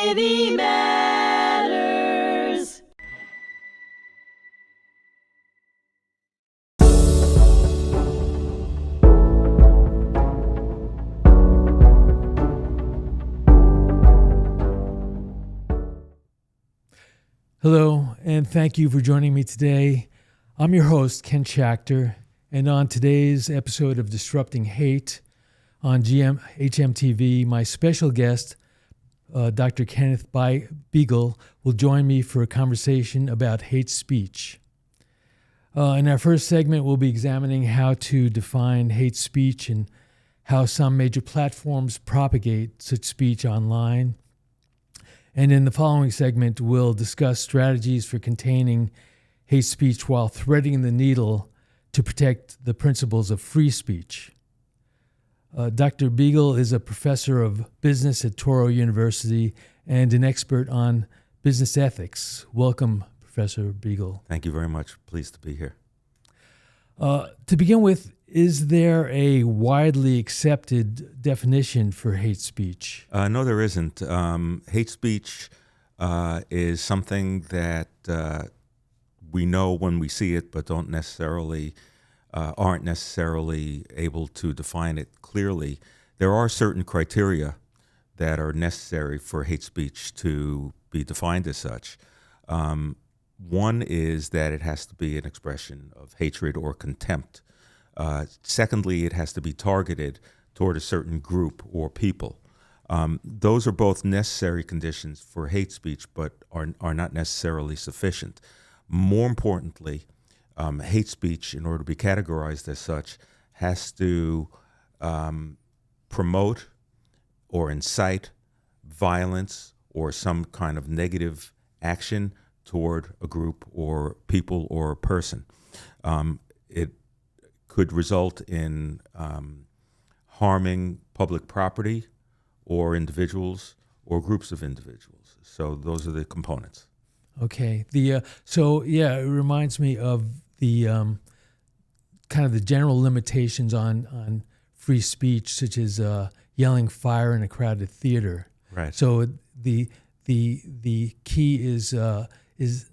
Society Matters. Hello, and thank you for joining me today. I'm your host, Ken Schachter, and on today's episode of Disrupting Hate on hmTv, my special guest, Dr. Kenneth Bigel, will join me for a conversation about hate speech. In our first segment, we'll be examining how to define hate speech and how some major platforms propagate such speech online. And in the following segment, we'll discuss strategies for containing hate speech while threading the needle to protect the principles of free speech. Dr. Bigel is a professor of business at Touro University and an expert on business ethics. Welcome, Professor Bigel. Thank you very much. Pleased to be here. To begin with, is there a widely accepted definition for hate speech? No, there isn't. Hate speech is something that we know when we see it, but aren't necessarily able to define it clearly. There are certain criteria that are necessary for hate speech to be defined as such. One is that it has to be an expression of hatred or contempt. Secondly, it has to be targeted toward a certain group or people. Those are both necessary conditions for hate speech, but are not necessarily sufficient. More importantly, hate speech, in order to be categorized as such, has to promote or incite violence or some kind of negative action toward a group or people or a person. It could result in harming public property or individuals or groups of individuals. So those are the components. Okay. It reminds me of the kind of the general limitations on free speech, such as yelling fire in a crowded theater. Right. So the key is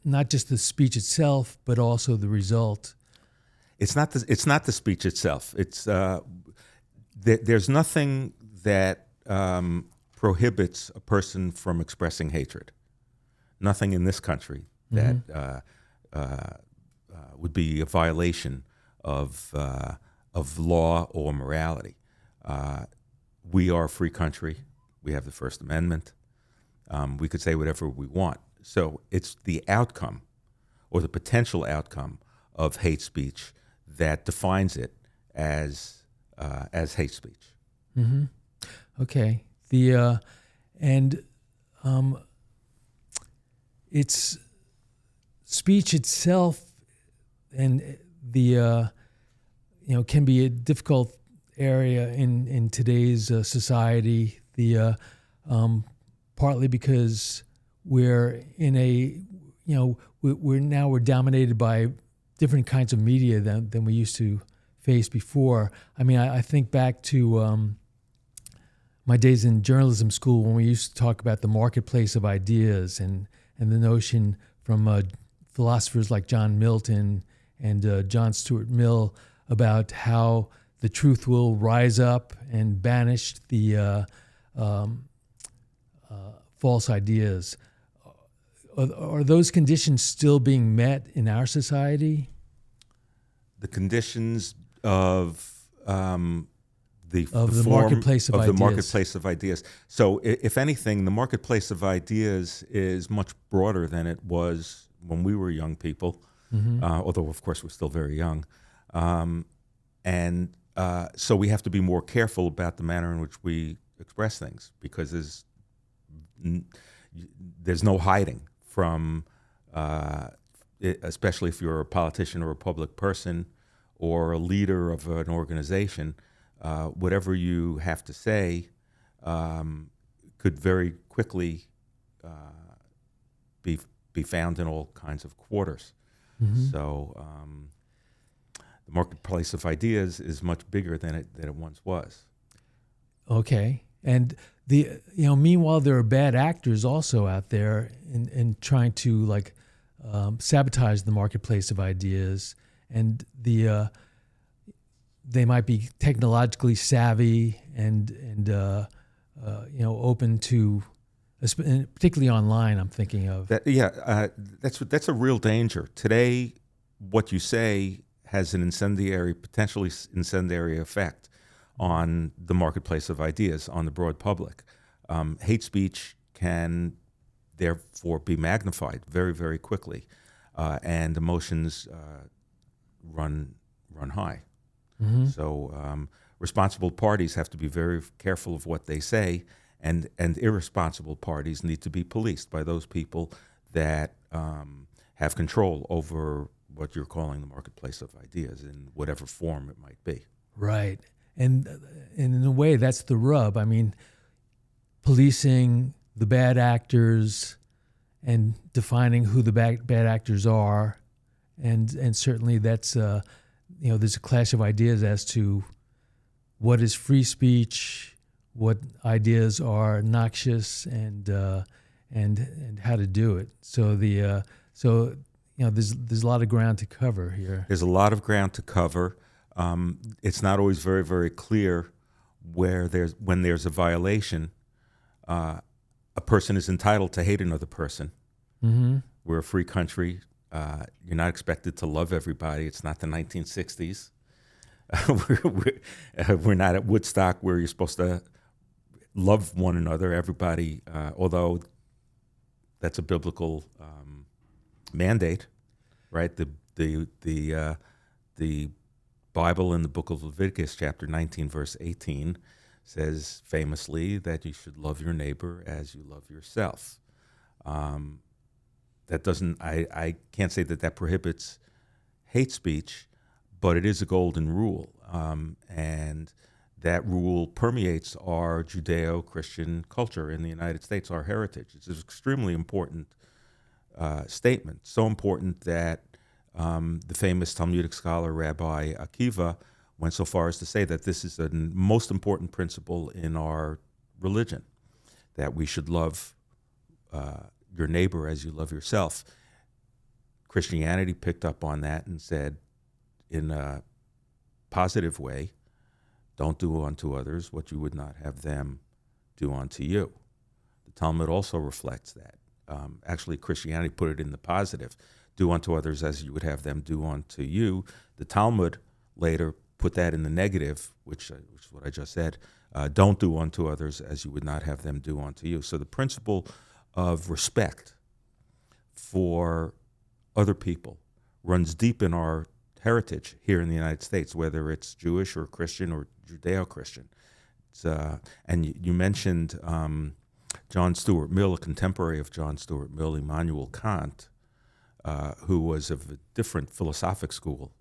not just the speech itself, but also the result. It's not the speech itself. It's there's nothing that prohibits a person from expressing hatred. Nothing in this country that would be a violation of law or morality. We are a free country. We have the First Amendment. We could say whatever we want. So it's the outcome or the potential outcome of hate speech that defines it as hate speech. Mm-hmm. Okay. It's speech itself, and can be a difficult area in today's society. Partly because we're in we're dominated by different kinds of media than we used to face before. I mean, I think back to my days in journalism school when we used to talk about the marketplace of ideas and the notion from philosophers like John Milton and John Stuart Mill about how the truth will rise up and banish the false ideas. Are those conditions still being met in our society? The conditions of the marketplace of ideas. The marketplace of ideas. So, if anything, the marketplace of ideas is much broader than it was when we were young people. Mm-hmm. Although, of course, we're still very young, so we have to be more careful about the manner in which we express things, because there's no hiding from, especially if you're a politician or a public person or a leader of an organization, whatever you have to say could very quickly be found in all kinds of quarters. Mm-hmm. So the marketplace of ideas is much bigger than it once was. Okay, and meanwhile, there are bad actors also out there in trying to sabotage the marketplace of ideas, and they might be technologically savvy and open to, particularly online. I'm thinking of that's a real danger today. What you say has an potentially incendiary effect on the marketplace of ideas, on the broad public. Hate speech can therefore be magnified very, very quickly, and emotions run high. Mm-hmm. So responsible parties have to be very careful of what they say, and irresponsible parties need to be policed by those people that have control over what you're calling the marketplace of ideas in whatever form it might be. Right. And in a way, that's the rub. I mean, policing the bad actors and defining who the bad actors are, and certainly that's there's a clash of ideas as to what is free speech, what ideas are noxious, and how to do it. So there's a lot of ground to cover here. There's a lot of ground to cover. It's not always very, very clear when there's a violation. A person is entitled to hate another person. Mm-hmm. We're a free country. You're not expected to love everybody. It's not the 1960s. We're not at Woodstock where you're supposed to love one another. Everybody, although that's a biblical mandate, right? The Bible in the book of Leviticus, chapter 19, verse 18, says famously that you should love your neighbor as you love yourself. That doesn't. I can't say that prohibits hate speech, but it is a golden rule, and that rule permeates our Judeo-Christian culture in the United States, our heritage. It's an extremely important statement, so important that the famous Talmudic scholar Rabbi Akiva went so far as to say that this is the most important principle in our religion, that we should love your neighbor as you love yourself. Christianity picked up on that and said, in a positive way, don't do unto others what you would not have them do unto you. The Talmud also reflects that. Actually, Christianity put it in the positive. Do unto others as you would have them do unto you. The Talmud later put that in the negative, which is what I just said. Don't do unto others as you would not have them do unto you. So the principle of respect for other people runs deep in our heritage here in the United States, whether it's Jewish or Christian or Judeo-Christian. And you mentioned John Stuart Mill, a contemporary of John Stuart Mill, Immanuel Kant, who was of a different philosophic school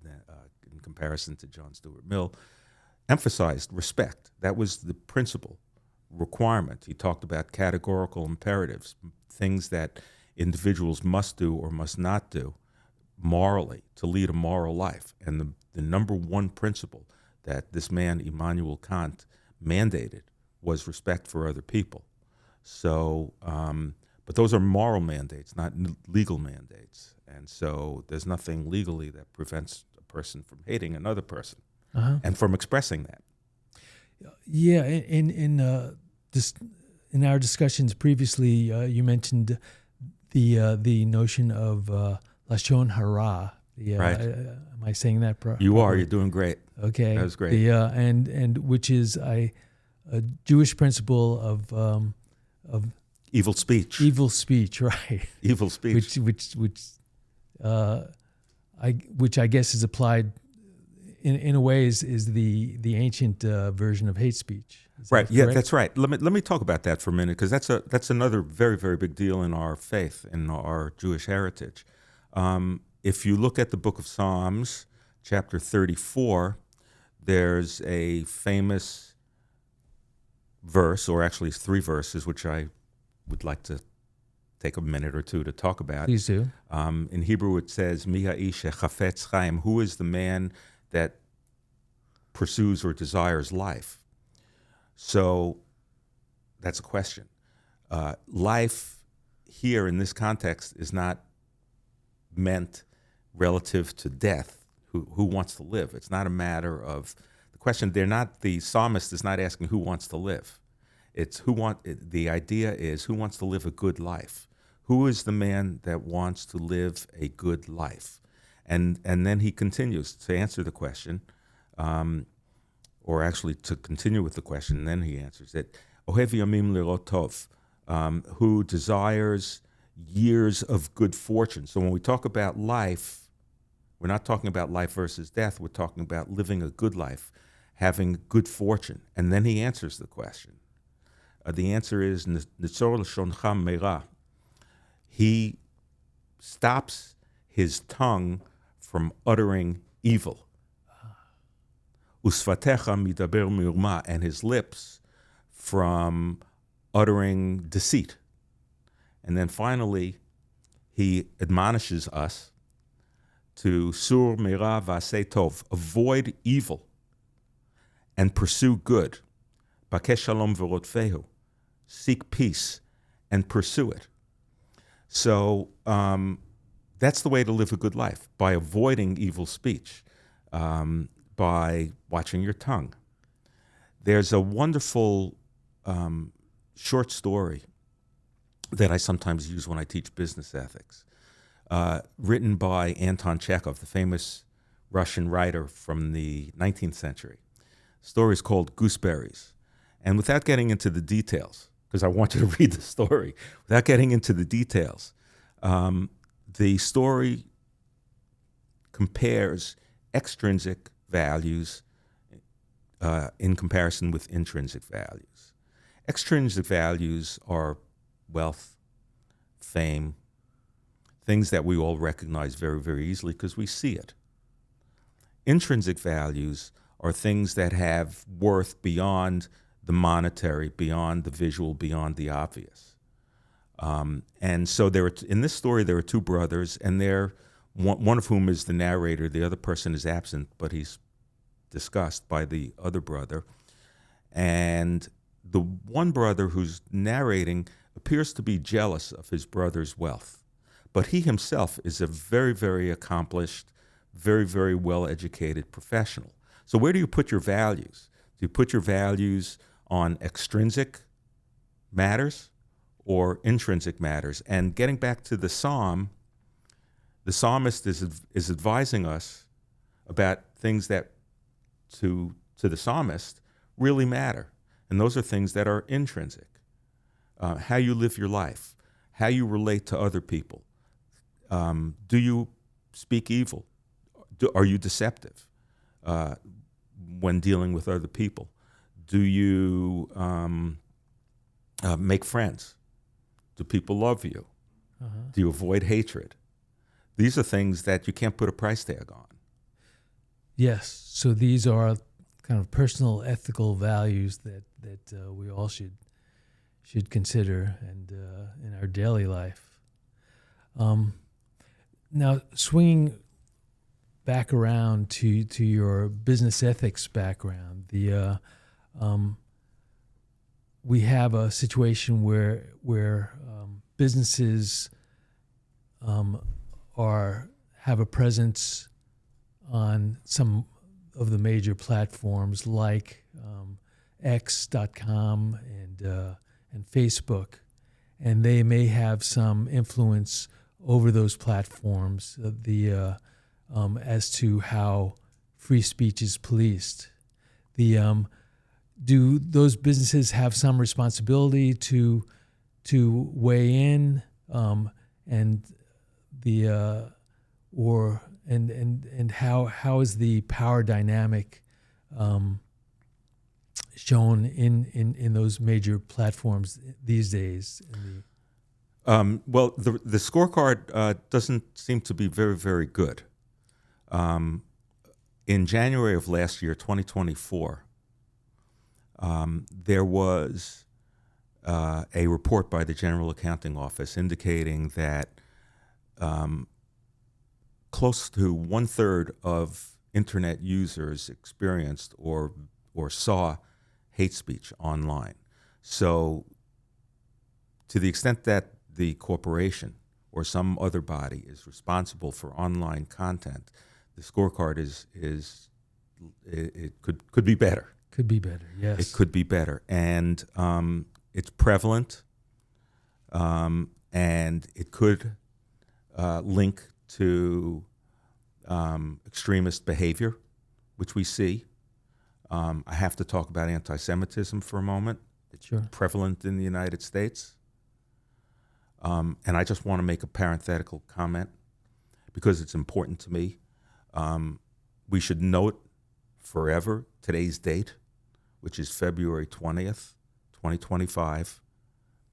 in comparison to John Stuart Mill, emphasized respect. That was the principal requirement. He talked about categorical imperatives, things that individuals must do or must not do morally to lead a moral life. And the number one principle that this man, Immanuel Kant, mandated was respect for other people. So, but those are moral mandates, not legal mandates. And so there's nothing legally that prevents a person from hating another person and from expressing that. Yeah, in our discussions previously, you mentioned the notion of Lashon Hara. Right. Am I saying that properly? You are. You're doing great. Okay. That was great. And which is a Jewish principle of evil speech. Evil speech, right? Evil speech. Which I guess is applied in a way is the ancient version of hate speach. Right. Yeah, that's right. Let me talk about that for a minute, because that's another very, very big deal in our faith, in our Jewish heritage. If you look at the book of Psalms, chapter 34, there's a famous verse, or actually 3 verses, which I would like to take a minute or two to talk about. Please do. In Hebrew it says, Mi ha'ish chafetz chaim, who is the man that pursues or desires life? So that's a question. Life here in this context is not meant relative to death. Who wants to live? It's not a matter of the question. The psalmist is not asking who wants to live. It's the idea is who wants to live a good life. Who is the man that wants to live a good life? And then he continues to answer the question, or actually to continue with the question, and then he answers it. Ohev yamim lirot tov, who desires years of good fortune. So when we talk about life, we're not talking about life versus death. We're talking about living a good life, having good fortune. And then he answers the question. The answer is nitzor lashoncha meira. He stops his tongue from uttering evil. Usvatecha midaber mirma, and his lips from uttering deceit. And then finally, he admonishes us to sur meira v'aseh tov, avoid evil and pursue good. Bakesh shalom v'rodfehu, seek peace and pursue it. So that's the way to live a good life, by avoiding evil speech, by watching your tongue. There's a wonderful short story that I sometimes use when I teach business ethics, written by Anton Chekhov, the famous Russian writer from the 19th century. The story is called Gooseberries. And without getting into the details, because I want you to read the story, without getting into the details, the story compares extrinsic values in comparison with intrinsic values. Extrinsic values are wealth, fame, things that we all recognize very, very easily because we see it. Intrinsic values are things that have worth beyond the monetary, beyond the visual, beyond the obvious. And so in this story, there are two brothers, and one of whom is the narrator. The other person is absent, but he's discussed by the other brother. And the one brother who's narrating appears to be jealous of his brother's wealth. But he himself is a very, very accomplished, very, very well-educated professional. So where do you put your values? Do you put your values on extrinsic matters or intrinsic matters? And getting back to the psalm, the psalmist is advising us about things that to the psalmist really matter. And those are things that are intrinsic. How you live your life, how you relate to other people. Do you speak evil? Are you deceptive when dealing with other people? Do you make friends? Do people love you? Do you avoid hatred? These are things that you can't put a price tag on. Yes. So these are kind of personal ethical values that we all should consider and in our daily life. Now, swinging back around to your business ethics background, we have a situation where businesses have a presence on some of the major platforms like X.com and Facebook, and they may have some influence over those platforms as to how free speech is policed. Do those businesses have some responsibility to weigh in and how is the power dynamic shown in those major platforms these days? Well, the scorecard doesn't seem to be very, very good. In January of last year, 2024, there was a report by the General Accounting Office indicating that close to 1/3 of internet users experienced or saw hate speech online. So to the extent that the corporation or some other body is responsible for online content, the scorecard it could be better. Could be better, yes. It could be better. And it's prevalent, and it could link to extremist behavior, which we see. I have to talk about antisemitism for a moment. It's prevalent in the United States. And I just want to make a parenthetical comment because it's important to me. We should note forever today's date, which is February 20th, 2025,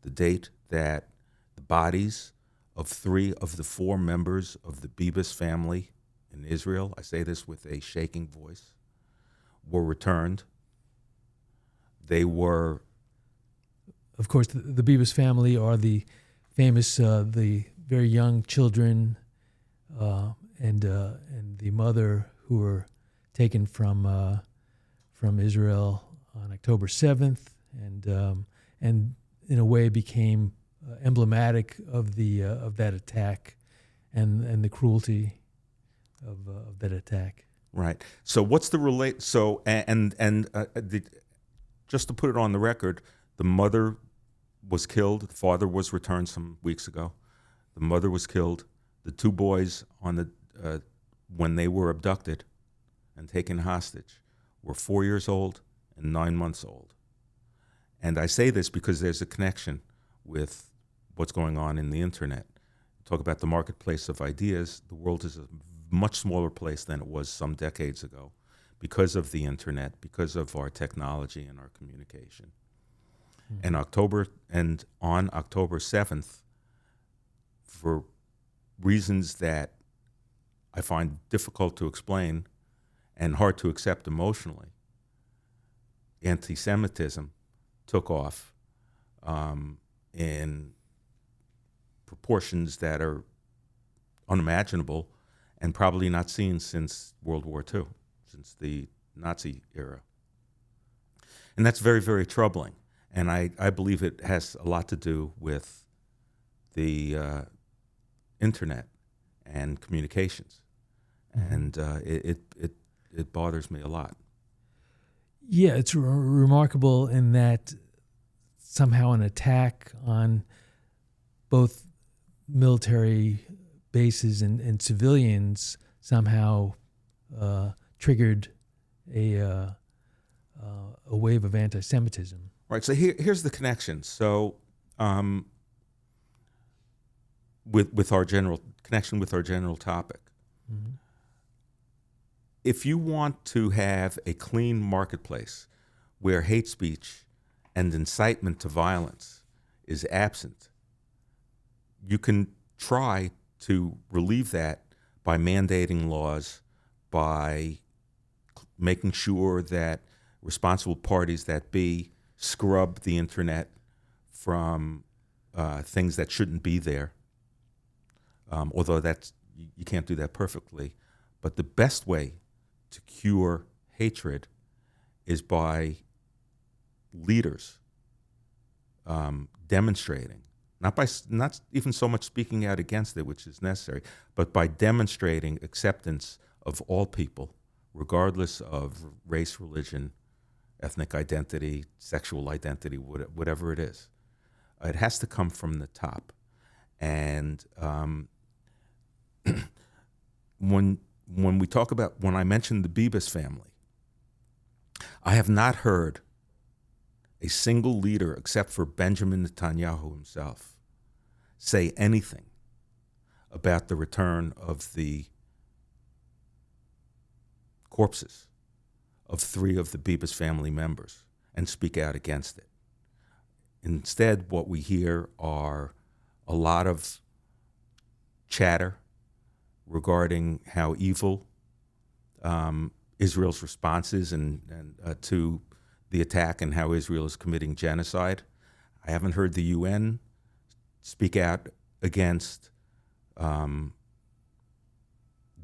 the date that the bodies of 3 of the 4 members of the Bibas family in Israel, I say this with a shaking voice, were returned. They were... Of course, the Bibas family are the famous, the very young children and the mother who were taken from Israel on October 7th, and in a way became emblematic of that attack and the cruelty of that attack. Right. So what's the relate? So just to put it on the record, the mother was killed. The father was returned some weeks ago. The mother was killed. The 2 boys when they were abducted and taken hostage were 4 years old and 9 months old. And I say this because there's a connection with what's going on in the internet. Talk about the marketplace of ideas. The world is a much smaller place than it was some decades ago because of the internet, because of our technology and our communication. And on October 7th, for reasons that I find difficult to explain and hard to accept emotionally, antisemitism took off in proportions that are unimaginable and probably not seen since World War II, since the Nazi era. And that's very, very troubling. And I believe it has a lot to do with the internet and communications. And it bothers me a lot. Yeah, it's remarkable in that somehow an attack on both military bases and civilians somehow triggered a wave of anti-Semitism. Right. So here's the connection. So with our general connection with our general topic, if you want to have a clean marketplace where hate speech and incitement to violence is absent, you can try to relieve that by mandating laws, by making sure that responsible parties that be scrub the internet from things that shouldn't be there, although you can't do that perfectly. But the best way to cure hatred is by leaders demonstrating, not even so much speaking out against it, which is necessary, but by demonstrating acceptance of all people, regardless of race, religion, ethnic identity, sexual identity, whatever it is. It has to come from the top. And when I mentioned the Bibas family, I have not heard a single leader except for Benjamin Netanyahu himself say anything about the return of the corpses of 3 of the Bibas family members and speak out against it. Instead, what we hear are a lot of chatter regarding how evil Israel's response is and to the attack and how Israel is committing genocide. I haven't heard the UN speak out against the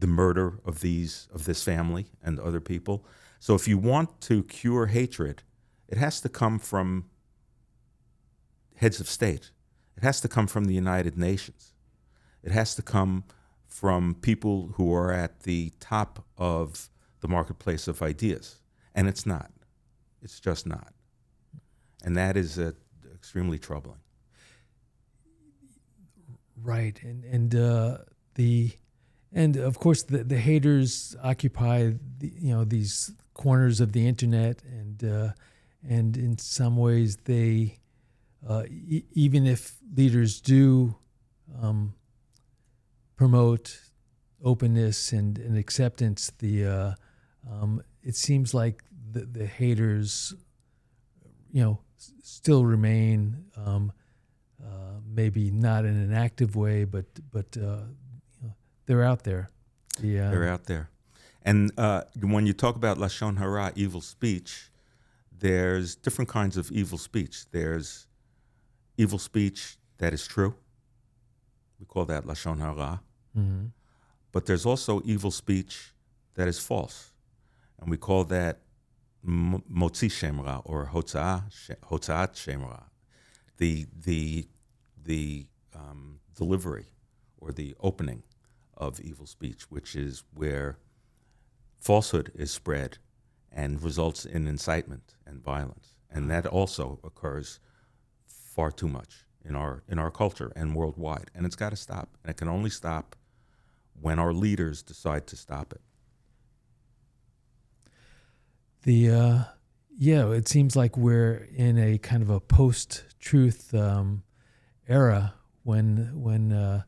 murder of this family and other people. So if you want to cure hatred, It has to come from heads of state. It has to come from the United Nations. It has to come from people who are at the top of the marketplace of ideas. And it's not. It's just not. And that is extremely troubling. Right. And of course the haters occupy these corners of the internet, and in some ways they even if leaders do promote openness and acceptance, it seems like the haters still remain, maybe not in an active way, but they're out there. They're out there. And when you talk about Lashon Hara, evil speech, there's different kinds of evil speech. There's evil speech that is true. We call that Lashon Hara. Mm-hmm. But there's also evil speech that is false. And we call that Motzi Shem Ra, or Hotzaat Shem Ra. The delivery or the opening of evil speech, which is where falsehood is spread and results in incitement and violence. And that also occurs far too much in our culture and worldwide. And it's got to stop. And it can only stop when our leaders decide to stop it. It seems like we're in a kind of a post-truth era when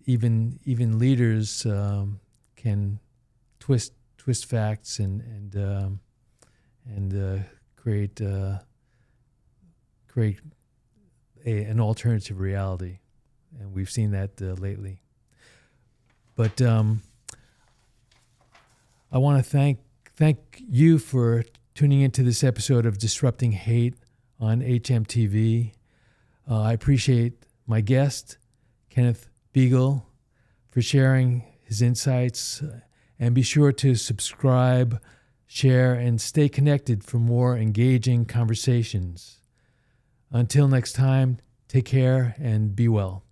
even leaders can twist facts and create an alternative reality, and we've seen that lately. But I want to thank you for tuning into this episode of Disrupting Hate on hmTv. I appreciate my guest, Kenneth Bigel, for sharing his insights. And be sure to subscribe, share, and stay connected for more engaging conversations. Until next time, take care and be well.